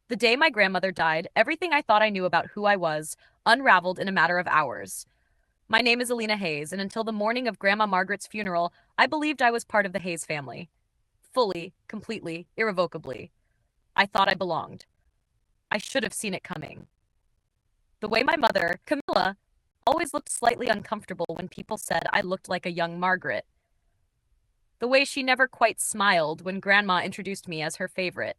The day my grandmother died, everything I thought I knew about who I was unraveled in a matter of hours. My name is Alina Hayes, and until the morning of Grandma Margaret's funeral, I believed I was part of the Hayes family. Fully, completely, irrevocably. I thought I belonged. I should have seen it coming. The way my mother, Camilla, always looked slightly uncomfortable when people said I looked like a young Margaret. The way she never quite smiled when Grandma introduced me as her favorite.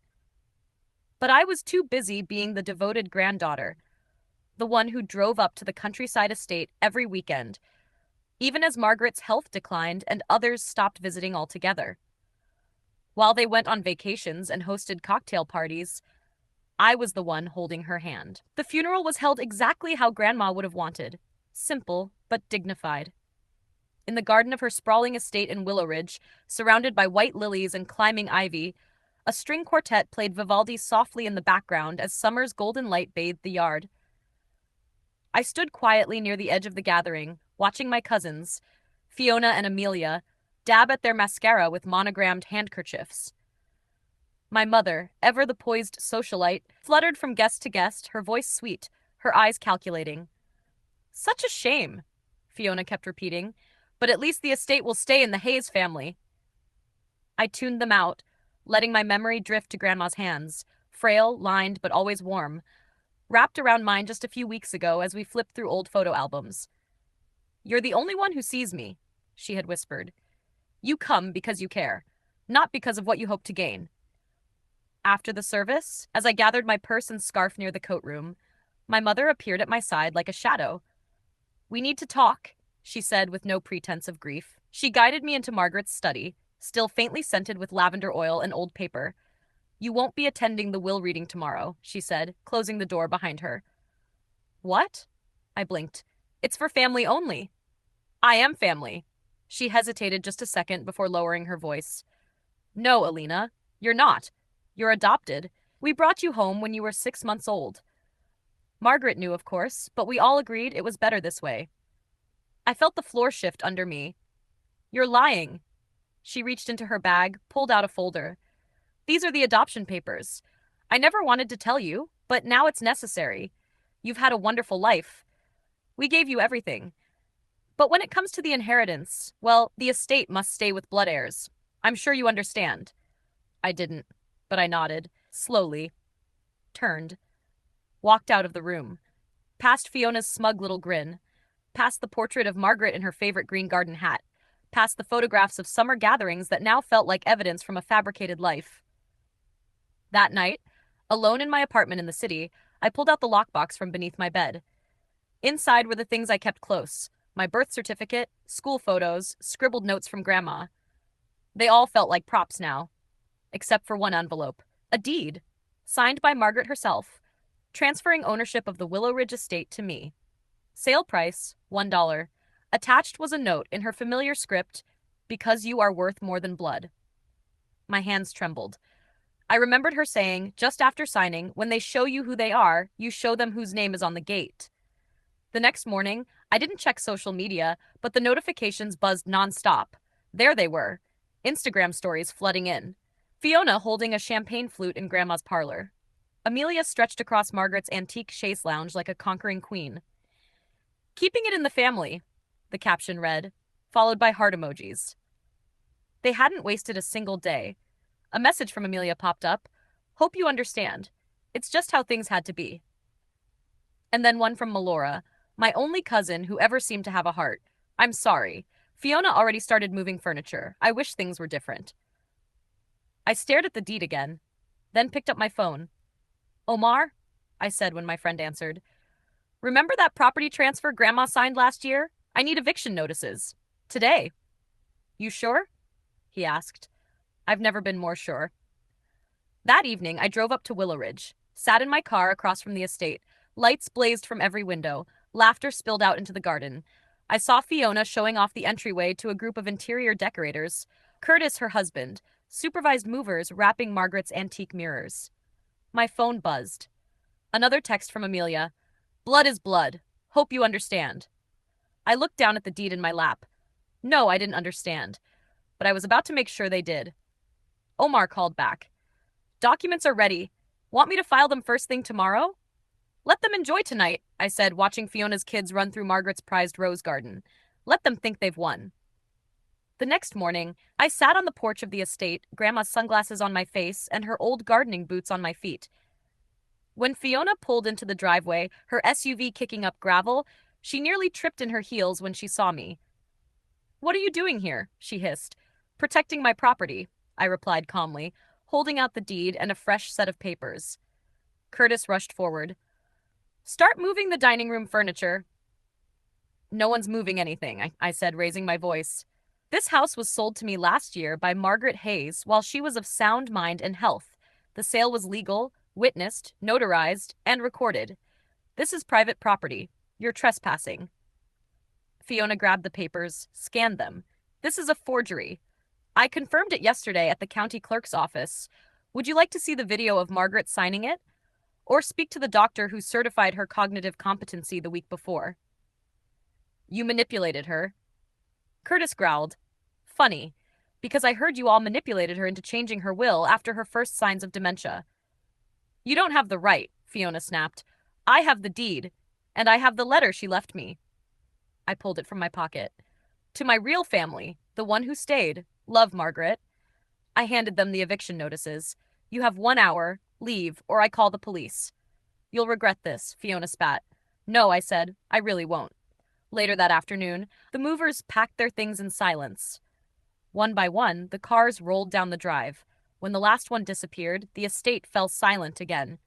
But I was too busy being the devoted granddaughter, the one who drove up to the countryside estate every weekend, even as Margaret's health declined and others stopped visiting altogether. While they went on vacations and hosted cocktail parties, I was the one holding her hand. The funeral was held exactly how Grandma would have wanted, simple but dignified. In the garden of her sprawling estate in Willow Ridge, surrounded by white lilies and climbing ivy, a string quartet played Vivaldi softly in the background as summer's golden light bathed the yard. I stood quietly near the edge of the gathering, watching my cousins, Fiona and Amelia, dab at their mascara with monogrammed handkerchiefs. My mother, ever the poised socialite, fluttered from guest to guest, her voice sweet, her eyes calculating. Such a shame, Fiona kept repeating, but at least the estate will stay in the Hayes family. I tuned them out, letting my memory drift to Grandma's hands, frail, lined, but always warm, wrapped around mine just a few weeks ago as we flipped through old photo albums. You're the only one who sees me, she had whispered. You come because you care, not because of what you hope to gain. After the service, as I gathered my purse and scarf near the coat room, my mother appeared at my side like a shadow. We need to talk, she said with no pretense of grief. She guided me into Margaret's study, still faintly scented with lavender oil and old paper. You won't be attending the will reading tomorrow, she said, closing the door behind her. What? I blinked. It's for family only. I am family. She hesitated just a second before lowering her voice. No, Alina, you're not. You're adopted. We brought you home when you were 6 months old. Margaret knew, of course, but we all agreed it was better this way. I felt the floor shift under me. You're lying. She reached into her bag, pulled out a folder. These are the adoption papers. I never wanted to tell you, but now it's necessary. You've had a wonderful life. We gave you everything. But when it comes to the inheritance, well, the estate must stay with blood heirs. I'm sure you understand. I didn't, but I nodded, slowly, turned, walked out of the room, past Fiona's smug little grin, past the portrait of Margaret in her favorite green garden hat, past the photographs of summer gatherings that now felt like evidence from a fabricated life. That night, alone in my apartment in the city, I pulled out the lockbox from beneath my bed. Inside were the things I kept close: my birth certificate, school photos, scribbled notes from Grandma. They all felt like props now, except for one envelope, a deed, signed by Margaret herself, transferring ownership of the Willow Ridge estate to me. Sale price, $1. Attached was a note in her familiar script, because you are worth more than blood. My hands trembled. I remembered her saying, just after signing, when they show you who they are, you show them whose name is on the gate. The next morning, I didn't check social media, but the notifications buzzed nonstop. There they were, Instagram stories flooding in. Fiona holding a champagne flute in Grandma's parlor. Amelia stretched across Margaret's antique chaise lounge like a conquering queen. Keeping it in the family, the caption read, followed by heart emojis. They hadn't wasted a single day. A message from Amelia popped up. Hope you understand. It's just how things had to be. And then one from Melora, my only cousin who ever seemed to have a heart. I'm sorry. Fiona already started moving furniture. I wish things were different. I stared at the deed again, then picked up my phone. Omar? I said when my friend answered. Remember that property transfer Grandma signed last year? I need eviction notices. Today. You sure? He asked. I've never been more sure. That evening, I drove up to Willow Ridge, sat in my car across from the estate. Lights blazed from every window. Laughter spilled out into the garden. I saw Fiona showing off the entryway to a group of interior decorators. Curtis, her husband, supervised movers wrapping Margaret's antique mirrors. My phone buzzed. Another text from Amelia. Blood is blood. Hope you understand. I looked down at the deed in my lap. No, I didn't understand, but I was about to make sure they did. Omar called back. Documents are ready. Want me to file them first thing tomorrow? Let them enjoy tonight, I said, watching Fiona's kids run through Margaret's prized rose garden. Let them think they've won. The next morning, I sat on the porch of the estate, Grandma's sunglasses on my face and her old gardening boots on my feet. When Fiona pulled into the driveway, her SUV kicking up gravel, she nearly tripped in her heels when she saw me. "What are you doing here?" she hissed. "Protecting my property," I replied calmly, holding out the deed and a fresh set of papers. Curtis rushed forward. "Start moving the dining room furniture." "No one's moving anything," I said, raising my voice. "This house was sold to me last year by Margaret Hayes while she was of sound mind and health. The sale was legal, witnessed, notarized, and recorded. This is private property. You're trespassing." Fiona grabbed the papers, scanned them. "This is a forgery. I confirmed it yesterday at the county clerk's office. Would you like to see the video of Margaret signing it? Or speak to the doctor who certified her cognitive competency the week before?" "You manipulated her." Curtis growled. "Funny, because I heard you all manipulated her into changing her will after her first signs of dementia." "You don't have the right," Fiona snapped. "I have the deed, and I have the letter she left me." I pulled it from my pocket. "To my real family, the one who stayed. Love, Margaret." I handed them the eviction notices. "You have 1 hour. Leave, or I call the police." "You'll regret this," Fiona spat. "No," I said. "I really won't." Later that afternoon, the movers packed their things in silence. One by one, the cars rolled down the drive. When the last one disappeared, the estate fell silent again.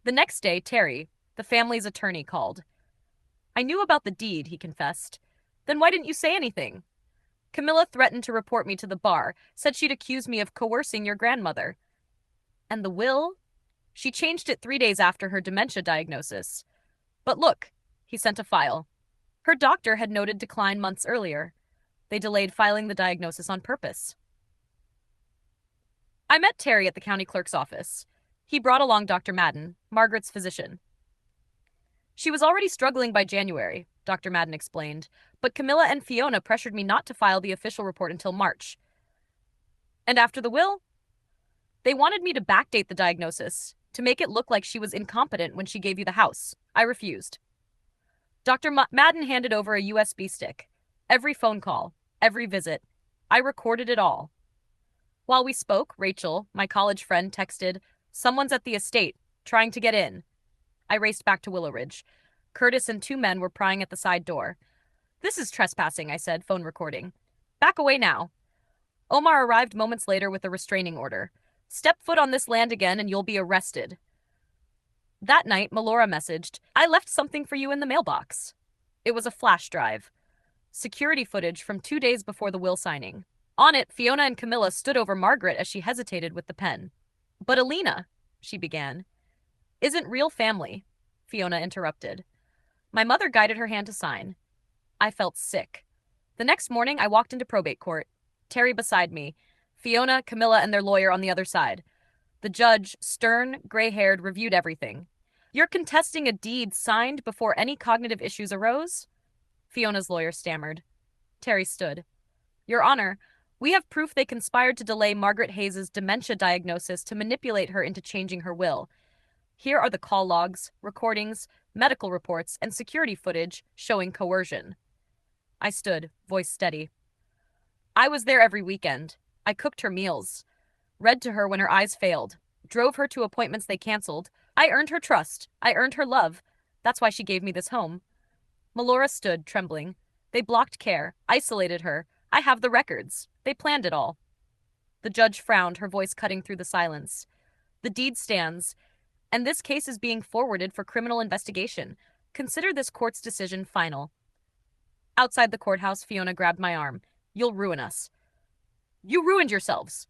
The next day, Terry, the family's attorney, called. "I knew about the deed," he confessed. "Then why didn't you say anything?" "Camilla threatened to report me to the bar, said she'd accuse me of coercing your grandmother." "And the will?" "She changed it 3 days after her dementia diagnosis. But look," he sent a file. Her doctor had noted decline months earlier. They delayed filing the diagnosis on purpose. I met Terry at the county clerk's office. He brought along Dr. Madden, Margaret's physician. "She was already struggling by January," Dr. Madden explained, "but Camilla and Fiona pressured me not to file the official report until March." "And after the will?" "They wanted me to backdate the diagnosis, to make it look like she was incompetent when she gave you the house. I refused." Dr. Madden handed over a USB stick. Every phone call, every visit. I recorded it all. While we spoke, Rachel, my college friend, texted, "Someone's at the estate, trying to get in." I raced back to Willow Ridge. Curtis and 2 men were prying at the side door. "This is trespassing," I said, phone recording. "Back away now." Omar arrived moments later with a restraining order. "Step foot on this land again and you'll be arrested." That night, Melora messaged, "I left something for you in the mailbox." It was a flash drive. Security footage from 2 days before the will signing. On it, Fiona and Camilla stood over Margaret as she hesitated with the pen. "But Alina," she began. "Isn't real family," Fiona interrupted. My mother guided her hand to sign. I felt sick. The next morning, I walked into probate court. Terry beside me, Fiona, Camilla, and their lawyer on the other side. The judge, stern, gray-haired, reviewed everything. "You're contesting a deed signed before any cognitive issues arose?" Fiona's lawyer stammered. Terry stood. "Your Honor, we have proof they conspired to delay Margaret Hayes' dementia diagnosis to manipulate her into changing her will. Here are the call logs, recordings, medical reports, and security footage showing coercion." I stood, voice steady. "I was there every weekend. I cooked her meals, read to her when her eyes failed, drove her to appointments they canceled. I earned her trust. I earned her love. That's why she gave me this home." Melora stood, trembling. "They blocked care, isolated her. I have the records. They planned it all." The judge frowned, her voice cutting through the silence. "The deed stands, and this case is being forwarded for criminal investigation. Consider this court's decision final." Outside the courthouse, Fiona grabbed my arm. "You'll ruin us." "You ruined yourselves.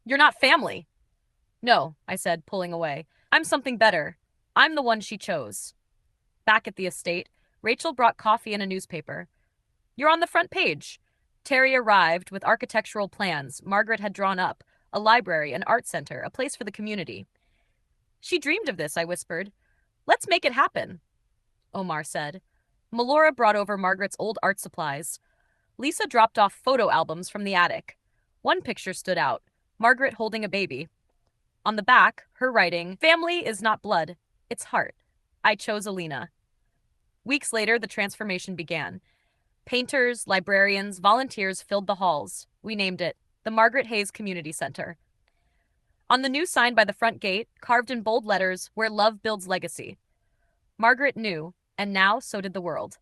You're not family." "No," I said, pulling away. "I'm something better. I'm the one she chose." Back at the estate, Rachel brought coffee and a newspaper. "You're on the front page." Terry arrived with architectural plans Margaret had drawn up, a library, an art center, a place for the community. "She dreamed of this," I whispered. "Let's make it happen," Omar said. Melora brought over Margaret's old art supplies. Lisa dropped off photo albums from the attic. One picture stood out, Margaret holding a baby. On the back, her writing, "Family is not blood, it's heart. I chose Alina." Weeks later, the transformation began. Painters, librarians, volunteers filled the halls. We named it the Margaret Hayes Community Center. On the new sign by the front gate, carved in bold letters, "Where love builds legacy." Margaret knew, and now so did the world.